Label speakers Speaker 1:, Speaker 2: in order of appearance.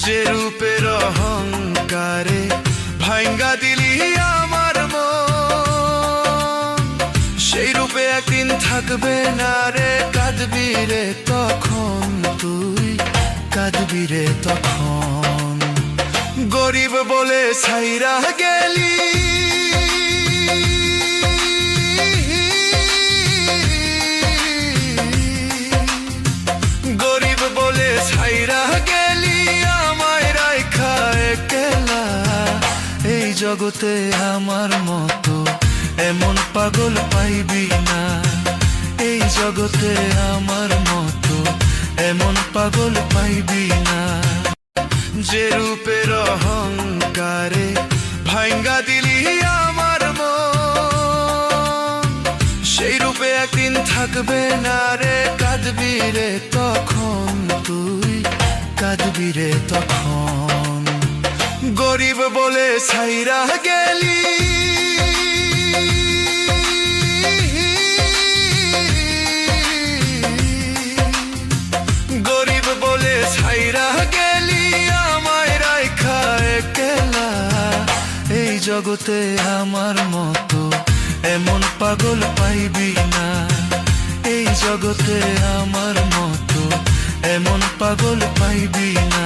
Speaker 1: যে রূপের অহংকারে ভাঙ্গা দিলি আমার মন, সেই রূপে একদিন থাকবে না রে, কাঁদবি রে তখন, তুই কাঁদবি রে তখন। গরিব বলে ছাইরা গেলি, গরিব বলে ছাইরা গেলি আমায় রাইখা একলা। এই জগতে আমার মতো এমন পাগল পাইবি না, এই জগতে আমার মতো এমন পাগল পাইবি না। যে রূপের অহংকারে ভাঙ্গা দিলি আমার মন, সেই রূপে একদিন থাকবে না রে, কাঁদবি রে তখন, তুই কাঁদবি রে তখন। গরিব বলে ছাইরা গেলি, গরিব বলে ছাইরা গেলি আমায় রাইখা একলা। এই জগতে আমার মতো এমন পাগল পাইবি না, এই জগতে আমার মতো এমন পাগল পাইবি না।